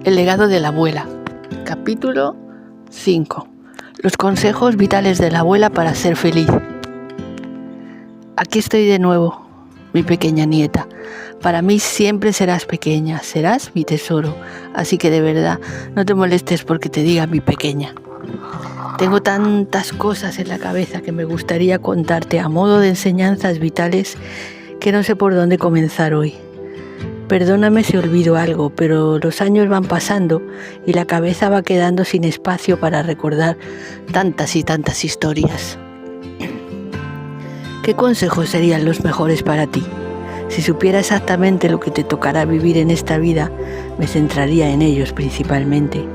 El legado de la abuela. Capítulo 5. Los consejos vitales de la abuela para ser feliz. Aquí estoy de nuevo, mi pequeña nieta. Para mí siempre serás pequeña, serás mi tesoro. Así que de verdad, no te molestes porque te diga mi pequeña. Tengo tantas cosas en la cabeza que me gustaría contarte a modo de enseñanzas vitales que no sé por dónde comenzar hoy. Perdóname si olvido algo, pero los años van pasando y la cabeza va quedando sin espacio para recordar tantas y tantas historias. ¿Qué consejos serían los mejores para ti? Si supiera exactamente lo que te tocará vivir en esta vida, me centraría en ellos principalmente.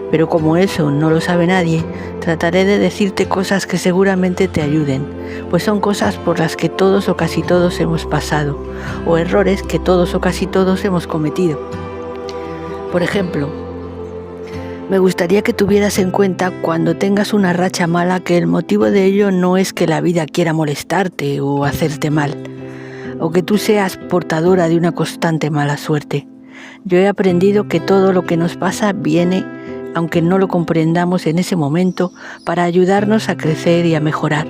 Pero como eso no lo sabe nadie, trataré de decirte cosas que seguramente te ayuden, pues son cosas por las que todos o casi todos hemos pasado, o errores que todos o casi todos hemos cometido. Por ejemplo, me gustaría que tuvieras en cuenta cuando tengas una racha mala que el motivo de ello no es que la vida quiera molestarte o hacerte mal, o que tú seas portadora de una constante mala suerte. Yo he aprendido que todo lo que nos pasa viene, aunque no lo comprendamos en ese momento, para ayudarnos a crecer y a mejorar.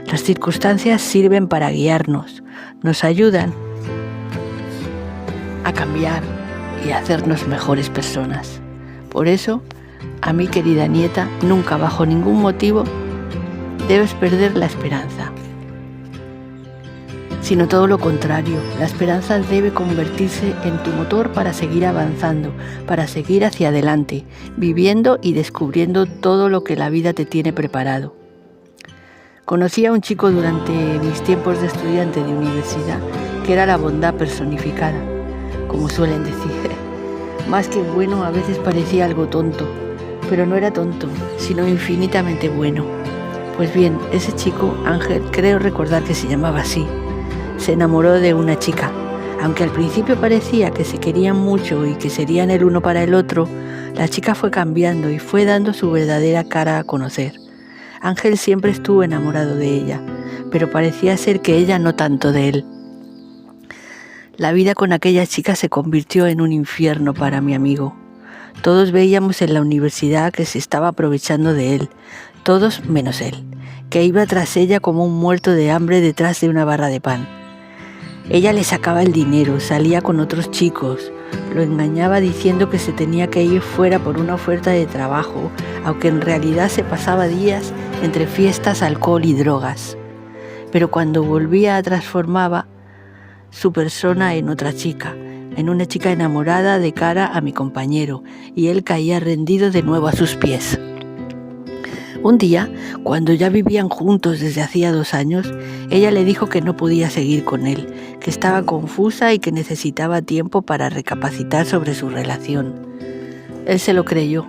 Las circunstancias sirven para guiarnos, nos ayudan a cambiar y a hacernos mejores personas. Por eso, a mi querida nieta, nunca bajo ningún motivo debes perder la esperanza. Sino todo lo contrario, la esperanza debe convertirse en tu motor para seguir avanzando, para seguir hacia adelante, viviendo y descubriendo todo lo que la vida te tiene preparado. Conocí a un chico durante mis tiempos de estudiante de universidad que era la bondad personificada, como suelen decir. Más que bueno, a veces parecía algo tonto, pero no era tonto, sino infinitamente bueno. Pues bien, ese chico, Ángel, creo recordar que se llamaba así, se enamoró de una chica. Aunque al principio parecía que se querían mucho y que serían el uno para el otro, la chica fue cambiando y fue dando su verdadera cara a conocer. Ángel siempre estuvo enamorado de ella, pero parecía ser que ella no tanto de él. La vida con aquella chica se convirtió en un infierno para mi amigo. Todos veíamos en la universidad que se estaba aprovechando de él, todos menos él, que iba tras ella como un muerto de hambre detrás de una barra de pan. Ella le sacaba el dinero, salía con otros chicos, lo engañaba diciendo que se tenía que ir fuera por una oferta de trabajo, aunque en realidad se pasaba días entre fiestas, alcohol y drogas. Pero cuando volvía transformaba su persona en otra chica, en una chica enamorada de cara a mi compañero, y él caía rendido de nuevo a sus pies. Un día, cuando ya vivían juntos desde hacía 2 años, ella le dijo que no podía seguir con él, que estaba confusa y que necesitaba tiempo para recapacitar sobre su relación. Él se lo creyó,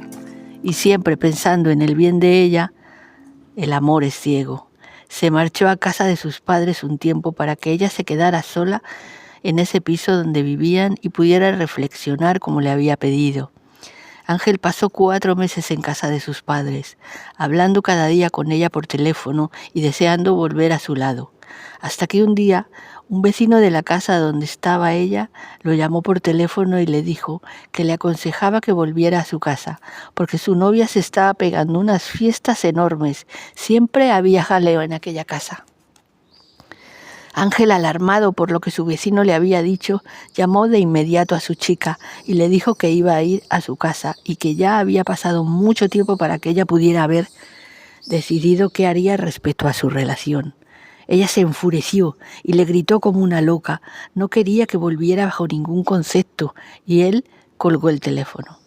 y siempre pensando en el bien de ella, el amor es ciego. Se marchó a casa de sus padres un tiempo para que ella se quedara sola en ese piso donde vivían y pudiera reflexionar como le había pedido. Ángel pasó 4 meses en casa de sus padres, hablando cada día con ella por teléfono y deseando volver a su lado. Hasta que un día, un vecino de la casa donde estaba ella lo llamó por teléfono y le dijo que le aconsejaba que volviera a su casa, porque su novia se estaba pegando unas fiestas enormes. Siempre había jaleo en aquella casa. Ángel, alarmado por lo que su vecino le había dicho, llamó de inmediato a su chica y le dijo que iba a ir a su casa y que ya había pasado mucho tiempo para que ella pudiera haber decidido qué haría respecto a su relación. Ella se enfureció y le gritó como una loca. No quería que volviera bajo ningún concepto y él colgó el teléfono.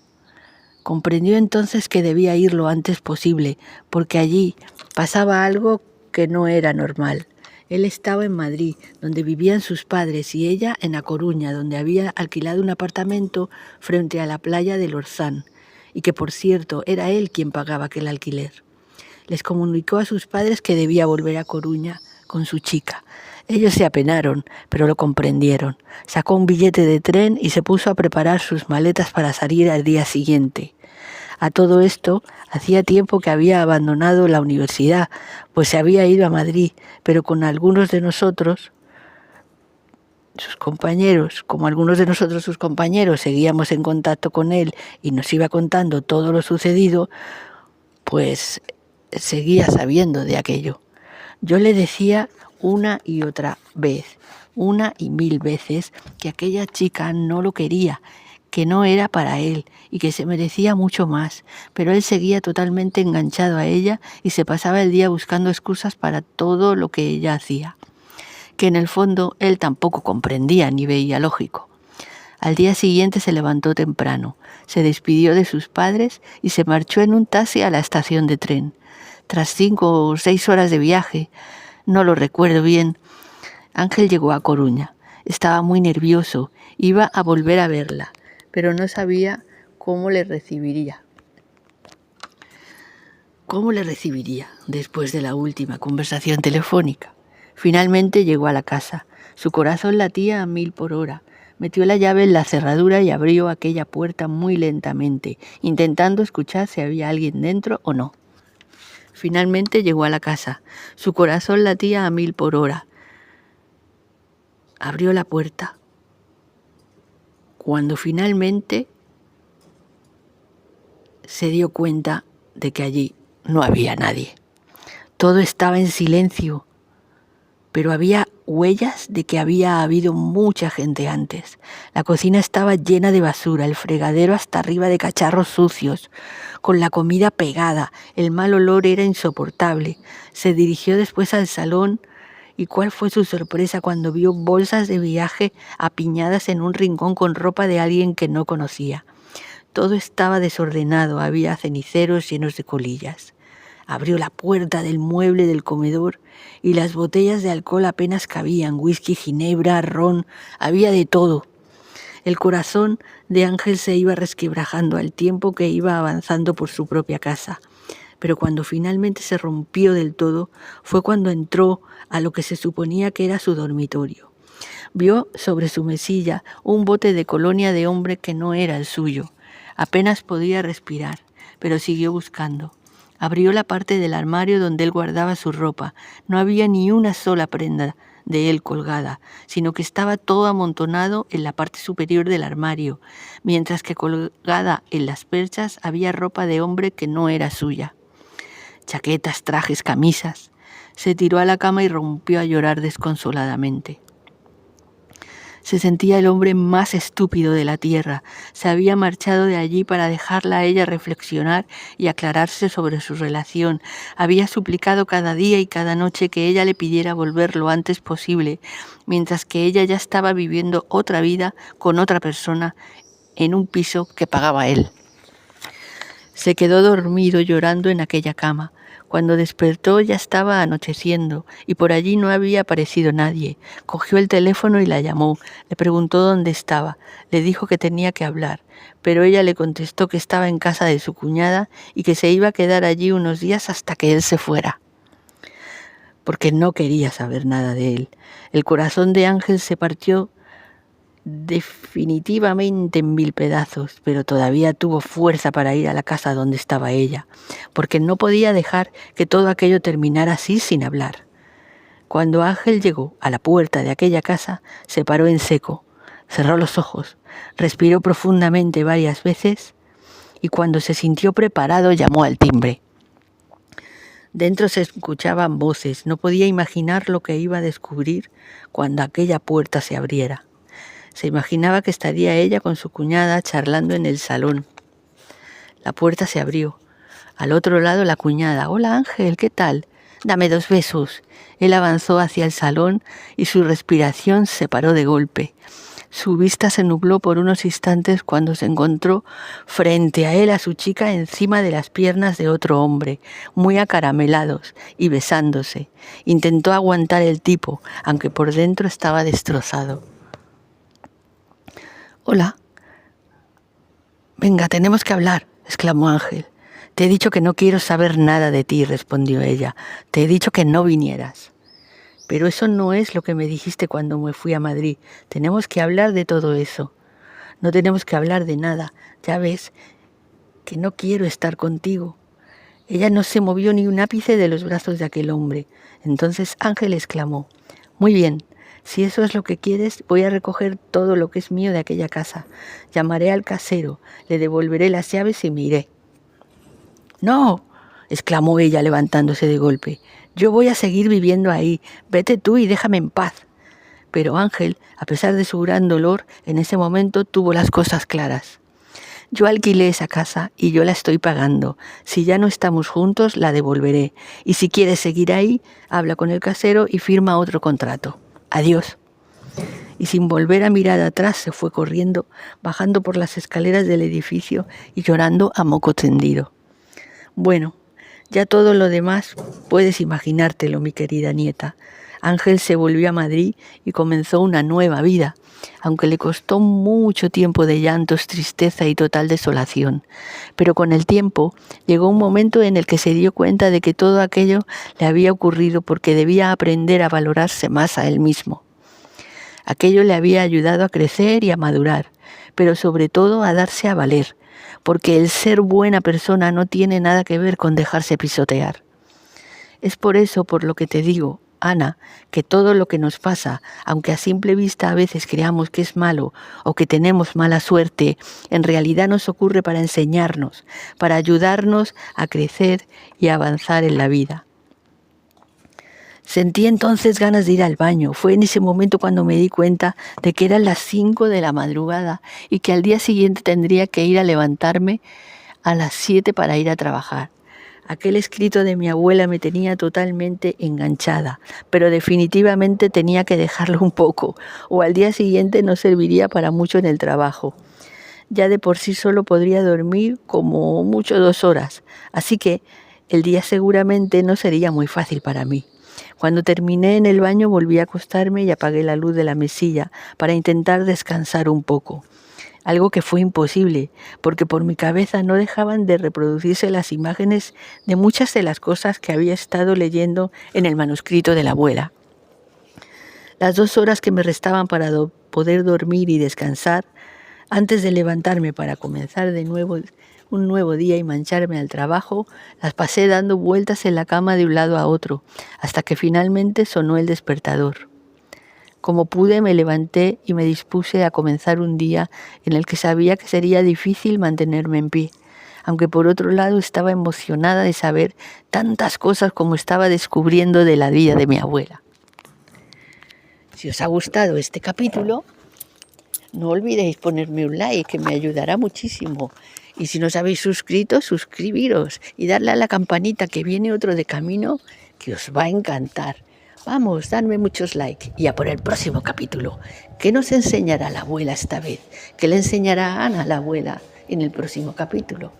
Comprendió entonces que debía ir lo antes posible porque allí pasaba algo que no era normal. Él estaba en Madrid, donde vivían sus padres, y ella en A Coruña, donde había alquilado un apartamento frente a la playa del Orzán, y que, por cierto, era él quien pagaba aquel alquiler. Les comunicó a sus padres que debía volver a Coruña con su chica. Ellos se apenaron, pero lo comprendieron. Sacó un billete de tren y se puso a preparar sus maletas para salir al día siguiente. A todo esto, hacía tiempo que había abandonado la universidad, pues se había ido a Madrid, pero con algunos de nosotros sus compañeros, como algunos de nosotros sus compañeros, seguíamos en contacto con él y nos iba contando todo lo sucedido, pues seguía sabiendo de aquello. Yo le decía una y otra vez, una y mil veces, que aquella chica no lo quería, que no era para él y que se merecía mucho más, pero él seguía totalmente enganchado a ella y se pasaba el día buscando excusas para todo lo que ella hacía, que en el fondo él tampoco comprendía ni veía lógico. Al día siguiente se levantó temprano, se despidió de sus padres y se marchó en un taxi a la estación de tren. Tras 5 o 6 horas de viaje, no lo recuerdo bien, Ángel llegó a Coruña. Estaba muy nervioso, iba a volver a verla, pero no sabía cómo le recibiría. ¿Cómo le recibiría después de la última conversación telefónica? Finalmente llegó a la casa. Su corazón latía a 1000 por hora. Metió la llave en la cerradura y abrió aquella puerta muy lentamente, intentando escuchar si había alguien dentro o no. Finalmente llegó a la casa. Su corazón latía a 1000 por hora. Abrió la puerta. Cuando finalmente se dio cuenta de que allí no había nadie. Todo estaba en silencio, pero había huellas de que había habido mucha gente antes. La cocina estaba llena de basura, el fregadero hasta arriba de cacharros sucios, con la comida pegada. El mal olor era insoportable. Se dirigió después al salón y cuál fue su sorpresa cuando vio bolsas de viaje apiñadas en un rincón con ropa de alguien que no conocía. Todo estaba desordenado, había ceniceros llenos de colillas. Abrió la puerta del mueble del comedor y las botellas de alcohol apenas cabían, whisky, ginebra, ron, había de todo. El corazón de Ángel se iba resquebrajando al tiempo que iba avanzando por su propia casa. Pero cuando finalmente se rompió del todo, fue cuando entró a lo que se suponía que era su dormitorio. Vio sobre su mesilla un bote de colonia de hombre que no era el suyo. Apenas podía respirar, pero siguió buscando. Abrió la parte del armario donde él guardaba su ropa. No había ni una sola prenda de él colgada, sino que estaba todo amontonado en la parte superior del armario, mientras que colgada en las perchas había ropa de hombre que no era suya. Chaquetas, trajes, camisas. Se tiró a la cama y rompió a llorar desconsoladamente. Se sentía el hombre más estúpido de la tierra. Se había marchado de allí para dejarla a ella reflexionar y aclararse sobre su relación. Había suplicado cada día y cada noche que ella le pidiera volver lo antes posible, mientras que ella ya estaba viviendo otra vida con otra persona en un piso que pagaba él. Se quedó dormido llorando en aquella cama. Cuando despertó ya estaba anocheciendo y por allí no había aparecido nadie. Cogió el teléfono y la llamó. Le preguntó dónde estaba. Le dijo que tenía que hablar, pero ella le contestó que estaba en casa de su cuñada y que se iba a quedar allí unos días hasta que él se fuera, porque no quería saber nada de él. El corazón de Ángel se partió definitivamente en 1000 pedazos, pero todavía tuvo fuerza para ir a la casa donde estaba ella, porque no podía dejar que todo aquello terminara así sin hablar. Cuando Ángel llegó a la puerta de aquella casa, se paró en seco, cerró los ojos, respiró profundamente varias veces y cuando se sintió preparado llamó al timbre. Dentro se escuchaban voces, no podía imaginar lo que iba a descubrir cuando aquella puerta se abriera. Se imaginaba que estaría ella con su cuñada charlando en el salón. La puerta se abrió. Al otro lado la cuñada. «Hola Ángel, ¿qué tal? Dame 2 besos». Él avanzó hacia el salón y su respiración se paró de golpe. Su vista se nubló por unos instantes cuando se encontró frente a él a su chica encima de las piernas de otro hombre, muy acaramelados y besándose. Intentó aguantar el tipo, aunque por dentro estaba destrozado. «Hola». «Venga, tenemos que hablar», exclamó Ángel. «Te he dicho que no quiero saber nada de ti», respondió ella. «Te he dicho que no vinieras». «Pero eso no es lo que me dijiste cuando me fui a Madrid. Tenemos que hablar de todo eso». «No tenemos que hablar de nada. Ya ves que no quiero estar contigo». Ella no se movió ni un ápice de los brazos de aquel hombre. Entonces Ángel exclamó: «Muy bien, Si eso es lo que quieres, voy a recoger todo lo que es mío de aquella casa. Llamaré al casero, le devolveré las llaves y me iré. ¡No!, exclamó ella levantándose de golpe. Yo voy a seguir viviendo ahí. Vete tú y déjame en paz. Pero Ángel, a pesar de su gran dolor, en ese momento tuvo las cosas claras. Yo alquilé esa casa y yo la estoy pagando. Si ya no estamos juntos, la devolveré. Y si quieres seguir ahí, habla con el casero y firma otro contrato. Adiós. Y sin volver a mirar atrás se fue corriendo, bajando por las escaleras del edificio y llorando a moco tendido. Bueno, ya todo lo demás puedes imaginártelo, mi querida nieta. Ángel se volvió a Madrid y comenzó una nueva vida, aunque le costó mucho tiempo de llantos, tristeza y total desolación. Pero con el tiempo llegó un momento en el que se dio cuenta de que todo aquello le había ocurrido porque debía aprender a valorarse más a él mismo. Aquello le había ayudado a crecer y a madurar, pero sobre todo a darse a valer, porque el ser buena persona no tiene nada que ver con dejarse pisotear. Es por eso por lo que te digo, Ana, que todo lo que nos pasa, aunque a simple vista a veces creamos que es malo o que tenemos mala suerte, en realidad nos ocurre para enseñarnos, para ayudarnos a crecer y a avanzar en la vida. Sentí entonces ganas de ir al baño. Fue en ese momento cuando me di cuenta de que eran las 5 de la madrugada y que al día siguiente tendría que ir a levantarme a las 7 para ir a trabajar. Aquel escrito de mi abuela me tenía totalmente enganchada, pero definitivamente tenía que dejarlo un poco, o al día siguiente no serviría para mucho en el trabajo. Ya de por sí solo podría dormir como mucho 2 horas, así que el día seguramente no sería muy fácil para mí. Cuando terminé en el baño volví a acostarme y apagué la luz de la mesilla para intentar descansar un poco. Algo que fue imposible, porque por mi cabeza no dejaban de reproducirse las imágenes de muchas de las cosas que había estado leyendo en el manuscrito de la abuela. Las 2 horas que me restaban para poder dormir y descansar, antes de levantarme para comenzar de nuevo un nuevo día y mancharme al trabajo, las pasé dando vueltas en la cama de un lado a otro, hasta que finalmente sonó el despertador. Como pude me levanté y me dispuse a comenzar un día en el que sabía que sería difícil mantenerme en pie, aunque por otro lado estaba emocionada de saber tantas cosas como estaba descubriendo de la vida de mi abuela. Si os ha gustado este capítulo, no olvidéis ponerme un like, que me ayudará muchísimo. Y si no os habéis suscrito, suscribiros y darle a la campanita, que viene otro de camino que os va a encantar. Vamos, dadme muchos likes y a por el próximo capítulo. ¿Qué nos enseñará la abuela esta vez? ¿Qué le enseñará a Ana, la abuela, en el próximo capítulo?